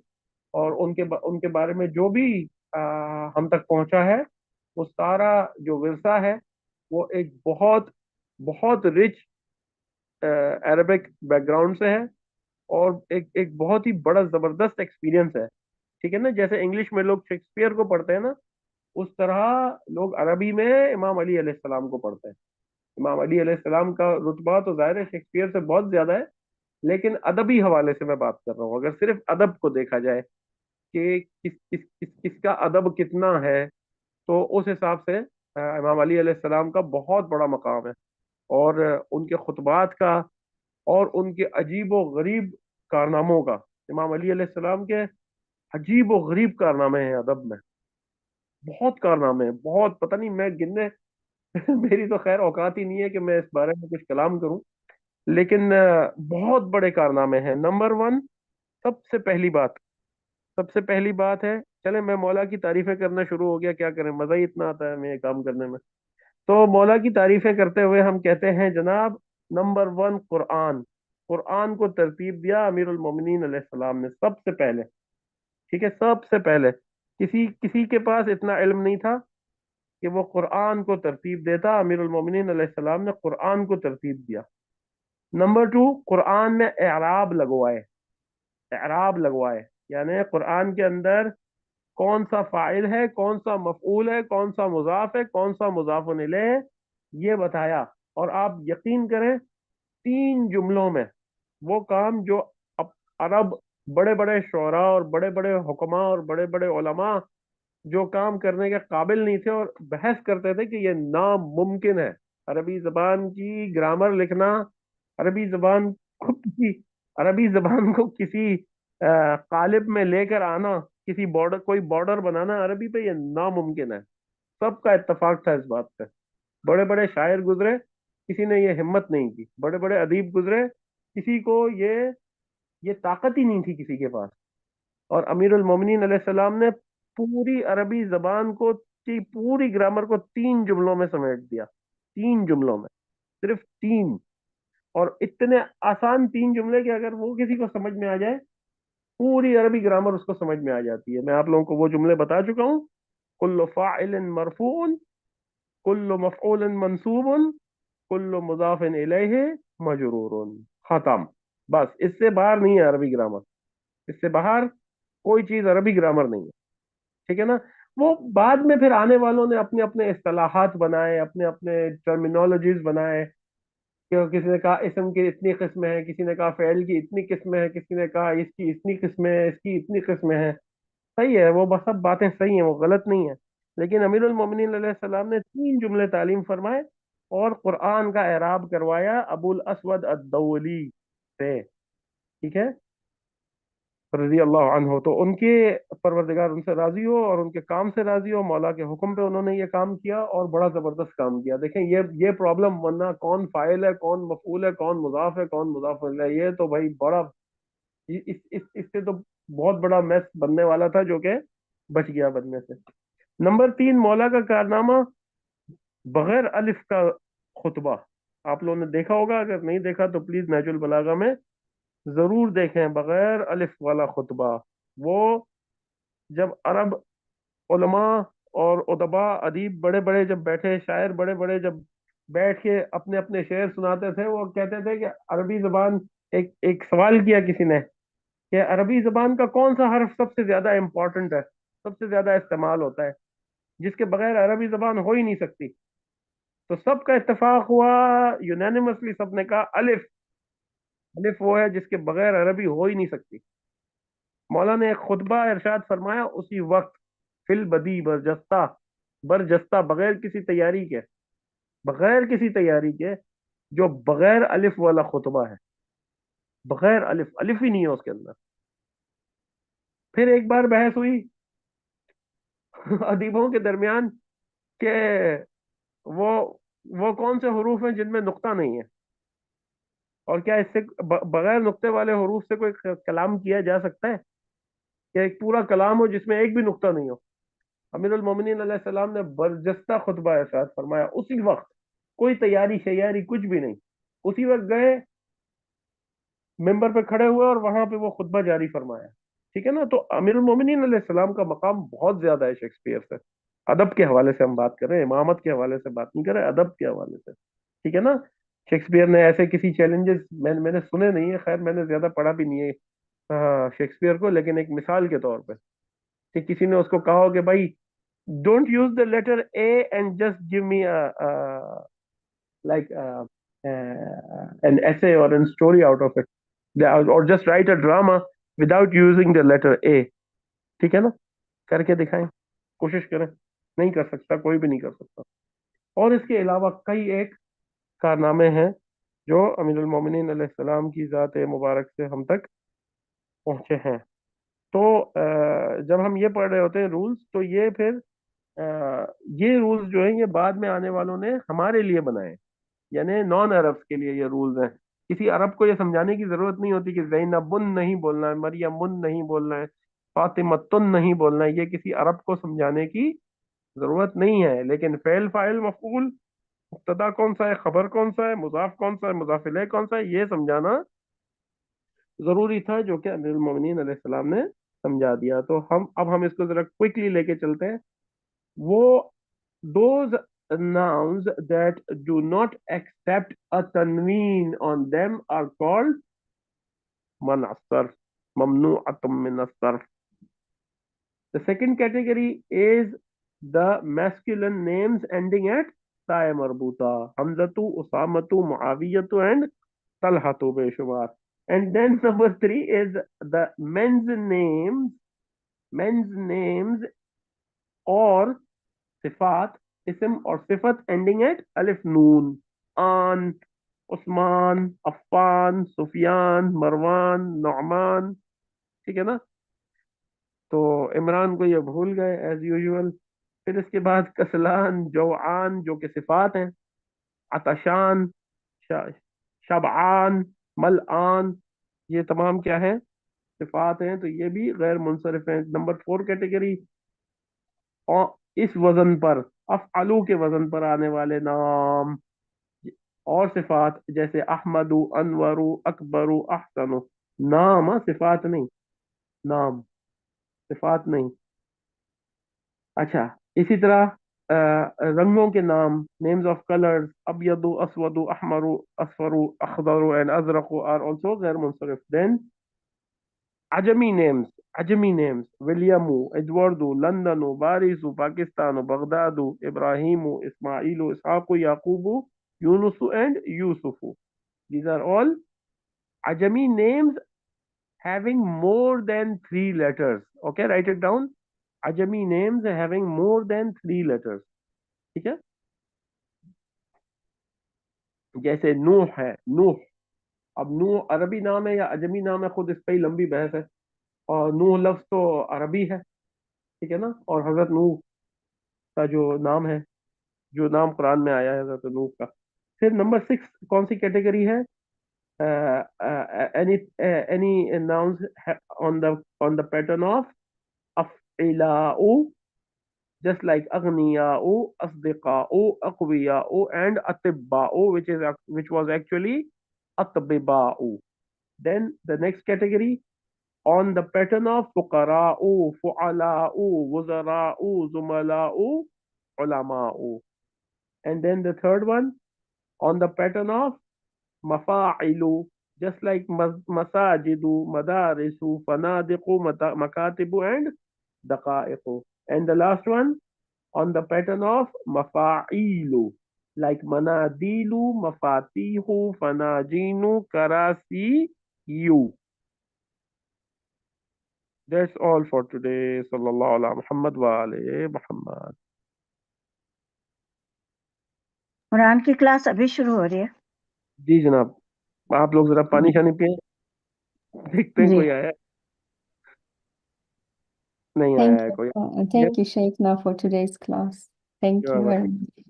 اور ان کے بارے میں جو بھی ہم تک پہنچا ہے، وہ سارا جو ورثہ ہے وہ ایک بہت بہت رچ عربک بیک گراؤنڈ سے ہے، اور ایک بہت ہی بڑا زبردست ایکسپیرینس ہے. ٹھیک ہے نا، جیسے انگلش میں لوگ شیکسپیئر کو پڑھتے ہیں نا، اس طرح لوگ عربی میں امام علی علیہ السلام کو پڑھتے ہیں. امام علی علیہ السلام کا رتبہ تو ظاہر ہے شیکسپیئر سے بہت زیادہ ہے، لیکن ادبی حوالے سے میں بات کر رہا ہوں. اگر صرف ادب کو دیکھا جائے کہ کس کا ادب کتنا ہے، تو اس حساب سے امام علی علیہ السلام کا بہت بڑا مقام ہے. اور ان کے خطبات کا، اور ان کے عجیب و غریب کارناموں کا، امام علی علیہ السلام کے عجیب و غریب کارنامے ہیں ادب میں. بہت کارنامے ہیں، بہت، پتہ نہیں میں گننے میری تو خیر اوقات ہی نہیں ہے کہ میں اس بارے میں کچھ کلام کروں، لیکن بہت بڑے کارنامے ہیں. نمبر ون، سب سے پہلی بات، سب سے پہلی بات ہے، چلے میں مولا کی تعریفیں کرنا شروع ہو گیا، کیا کریں، مزہ ہی اتنا آتا ہے ہمیں یہ کام کرنے میں. تو مولا کی تعریفیں کرتے ہوئے ہم کہتے ہیں جناب، نمبر ون، قرآن. قرآن کو ترتیب دیا امیر المومنین علیہ السلام نے سب سے پہلے. ٹھیک ہے، سب سے پہلے کسی کے پاس اتنا علم نہیں تھا کہ وہ قرآن کو ترتیب دیتا. امیر المومنین علیہ السلام نے قرآن کو ترتیب دیا. نمبر ٹو، قرآن میں اعراب لگوائے. اعراب لگوائے یعنی قرآن کے اندر کون سا فاعل ہے، کون سا مفعول ہے، کون سا مضاف ہے، کون سا مضاف الیہ ہے، یہ بتایا. اور آپ یقین کریں، 3 جملوں میں وہ کام جو عرب بڑے بڑے شعراء اور بڑے بڑے حکماء اور بڑے بڑے علماء جو کام کرنے کے قابل نہیں تھے اور بحث کرتے تھے کہ یہ ناممکن ہے، عربی زبان کی گرامر لکھنا، عربی زبان کو کسی عربی زبان کو کسی قالب میں لے کر آنا، کسی بارڈر، کوئی بارڈر بنانا عربی پہ، یہ ناممکن ہے. سب کا اتفاق تھا اس بات پہ. بڑے بڑے شاعر گزرے، کسی نے یہ ہمت نہیں کی. بڑے بڑے ادیب گزرے، کسی کو یہ طاقت ہی نہیں تھی کسی کے پاس. اور امیر المومنین علیہ السلام نے پوری عربی زبان کو، کی پوری گرامر کو 3 جملوں میں سمیٹ دیا. 3 جملوں میں، صرف 3. اور اتنے آسان 3 جملے کہ اگر وہ کسی کو سمجھ میں آ جائے، پوری عربی گرامر اس کو سمجھ میں آ جاتی ہے. میں آپ لوگوں کو وہ جملے بتا چکا ہوں: کل فاعل مرفوع، کل مفعول منصوب، کل مضاف الیہ مجرور. ختم. بس اس سے باہر نہیں ہے عربی گرامر، اس سے باہر کوئی چیز عربی گرامر نہیں ہے. ٹھیک ہے نا. وہ بعد میں پھر آنے والوں نے اپنے اپنے اصطلاحات بنائے، اپنے اپنے ٹرمینالوجیز بنائے، کہ کسی نے کہا اسم کی اتنی قسمیں ہیں، کسی نے کہا فعل کی اتنی قسمیں ہیں، کسی نے کہا اس کی اتنی قسمیں ہیں، اس کی اتنی قسمیں ہیں. صحیح ہے، وہ سب باتیں صحیح ہیں، وہ غلط نہیں ہیں. لیکن امیر المومنین علیہ السلام نے 3 جملے تعلیم فرمائے اور قرآن کا اعراب کروایا ابو الاسود الدولی سے. ٹھیک ہے، رضی اللہ عنہ. تو ان کے پروردگار ان سے راضی ہو اور ان کے کام سے راضی ہو. مولا کے حکم پہ انہوں نے یہ کام کیا اور بڑا زبردست کام کیا. دیکھیں یہ پرابلم، ورنہ کون فاعل ہے، کون مفعول ہے، کون مضاف ہے، کون مضاف الیہ، یہ تو بھائی بڑا، اس سے تو بہت بڑا میس بننے والا تھا جو کہ بچ گیا بننے سے. نمبر 3، مولا کا کارنامہ، بغیر الف کا خطبہ. آپ لوگوں نے دیکھا ہوگا، اگر نہیں دیکھا تو پلیز نہج البلاغہ میں ضرور دیکھیں بغیر الف والا خطبہ. وہ جب عرب علماء اور ادبا، ادیب بڑے بڑے جب بیٹھے، شاعر بڑے بڑے جب بیٹھ کے اپنے اپنے شعر سناتے تھے، وہ کہتے تھے کہ عربی زبان، ایک سوال کیا کسی نے کہ عربی زبان کا کون سا حرف سب سے زیادہ امپورٹنٹ ہے، سب سے زیادہ استعمال ہوتا ہے، جس کے بغیر عربی زبان ہو ہی نہیں سکتی. تو سب کا اتفاق ہوا، یونینیمسلی سب نے کہا الف. الف وہ ہے جس کے بغیر عربی ہو ہی نہیں سکتی. مولا نے ایک خطبہ ارشاد فرمایا اسی وقت، فی البدی، برجستہ، برجستہ، بغیر کسی تیاری کے، بغیر کسی تیاری کے، جو بغیر الف والا خطبہ ہے. بغیر الف، الف ہی نہیں ہے اس کے اندر. پھر ایک بار بحث ہوئی ادیبوں کے درمیان کہ وہ وہ کون سے حروف ہیں جن میں نقطہ نہیں ہے. اور کیا اس سے بغیر نقطے والے حروف سے کوئی کلام کیا جا سکتا ہے کہ ایک پورا کلام ہو جس میں ایک بھی نقطہ نہیں ہو؟ امیر المومنین علیہ السلام نے برجستہ خطبہ ارشاد فرمایا اسی وقت، کوئی تیاری شیاری کچھ بھی نہیں، اسی وقت گئے ممبر پہ کھڑے ہوئے اور وہاں پہ وہ خطبہ جاری فرمایا. ٹھیک ہے نا؟ تو امیر المومنین علیہ السلام کا مقام بہت زیادہ ہے شیکسپیئر سے. ادب کے حوالے سے ہم بات کر رہے ہیں، امامت کے حوالے سے بات نہیں کر رہے، ادب کے حوالے سے. ٹھیک ہے نا؟ شیکسپیئر نے ایسے کسی چیلنجز میں نے سنے نہیں ہے، خیر میں نے زیادہ پڑھا بھی نہیں ہے شیکسپیئر کو، لیکن ایک مثال کے طور پہ کہ کسی نے اس کو کہا ہو کہ بھائی don't use the letter A and just give me like an essay or an story out of it, or just write a drama without using the letter A. ٹھیک ہے نا؟ کر کے دکھائیں، کوشش کریں. نہیں کر سکتا، کوئی بھی نہیں کر سکتا. اور اس کے علاوہ کئی ایک کارنامے ہیں جو امیر المومنین علیہ السلام کی ذات مبارک سے ہم تک پہنچے ہیں. تو جب ہم یہ پڑھ رہے ہوتے ہیں رولز، تو یہ پھر یہ رولز جو ہیں یہ بعد میں آنے والوں نے ہمارے لیے بنائے، یعنی نان عربس کے لیے یہ رولز ہیں. کسی عرب کو یہ سمجھانے کی ضرورت نہیں ہوتی کہ زینبن نہیں بولنا ہے، مریم نہیں بولنا ہے، فاطمتن نہیں بولنا ہے. یہ کسی عرب کو سمجھانے کی ضرورت نہیں ہے. لیکن فعل فاعل مفعول، مبتدا کون سا ہے، خبر کون سا ہے، مضاف کون سا ہے، مضاف الیہ کون سا ہے، یہ سمجھانا ضروری تھا، جو کہ امیر المومنین علیہ السلام نے سمجھا دیا. تو اب ہم اس کو ذرا کوئکلی لے کے چلتے ہیں. وہ those nouns that do not accept a tanween on them are called man as-sarf, mamnu'atun min as-sarf. The second category is the masculine names ending at ta'i marbuta, Hamzatu, Usamatu, Muawiyatu and Talhatu beshumar. And then number 3 is the men's names or صفات، اسم اور صفت ending at الف نون، آن، عثمان، عفان، سفیان، مروان، نعمان. ٹھیک ہے نا؟ تو عمران کو یہ بھول گئے ایز یوزول. پھر اس کے بعد کسلان، جوعان جو کہ صفات ہیں، عطشان، شبعان، ملعان، یہ تمام کیا ہیں؟ صفات ہیں. تو یہ بھی غیر منصرف ہیں. نمبر 4 کیٹیگری، اس وزن پر، افعلو کے وزن پر آنے والے نام اور صفات، جیسے احمد، انور، اکبر، احسن. نام صفات نہیں، نام صفات نہیں. اچھا، اسی طرح رنگوں کے نام، نیمز آف کلرز، ابیض، اسود، احمر، اصفر، اخضر اینڈ ازرق آر آلسو غیر منصرف. دین عجمی names William, Edward, London, Paris, Pakistan, Baghdad, Ibrahim, Ismail, Ishaq, Yaqub, Yunus and Yusuf. These are all عجمی names having more than 3 letters. Okay, write it down. عجمی names having more than 3 letters. ٹھیک ہے؟ جیسے نوح ہے، نوح. اب نوح عربی نام ہے یا عجمی نام ہے، خود اس پہ ہی لمبی بحث ہے. اور نوح لفظ تو عربی ہے، ٹھیک ہے نا؟ اور حضرت نوح کا جو نام ہے، جو نام قرآن میں آیا ہے حضرت نوح کا. پھر نمبر 6 کون سی کیٹیگری ہے؟ any nouns on the pattern of af'ila'u, just like aghniya'u, asdiqa'u, aqwiya'u and atibba'u, which was actually atbiba'u. Then the next category, on the pattern of fuqara'u, fu'ala'u, wuzara'u, zumala'u, ulama'u. And then the third one, on the pattern of mafa'ilu, just like masajidu, madarisu, fanadiqu, makatibu and daqa'iqu. And the last one, on the pattern of mafa'ilu, like manadilu, mafatihu, fanajinu, karasiyu. That's all for today. Sallallahu ala Muhammad wa alayhi Muhammad. قرآن کی class ابھی شروع ہو رہی ہے. جی جناب، آپ لوگ ذرا پانی شانی پئیں، دیکھتے ہیں جی کوئی آیا ہے. نہیں آیا ہے کوئی. Thank you, Sheikhna, for today's class. Thank you very much.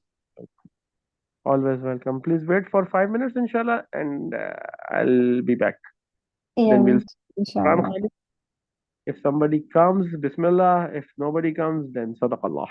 Always welcome. Please wait for 5 minutes, inshallah, and I'll be back. Yeah, Then we'll me start too, Quran inshallah. Khalid. If somebody comes, Bismillah. If nobody comes, then Sadaqallah.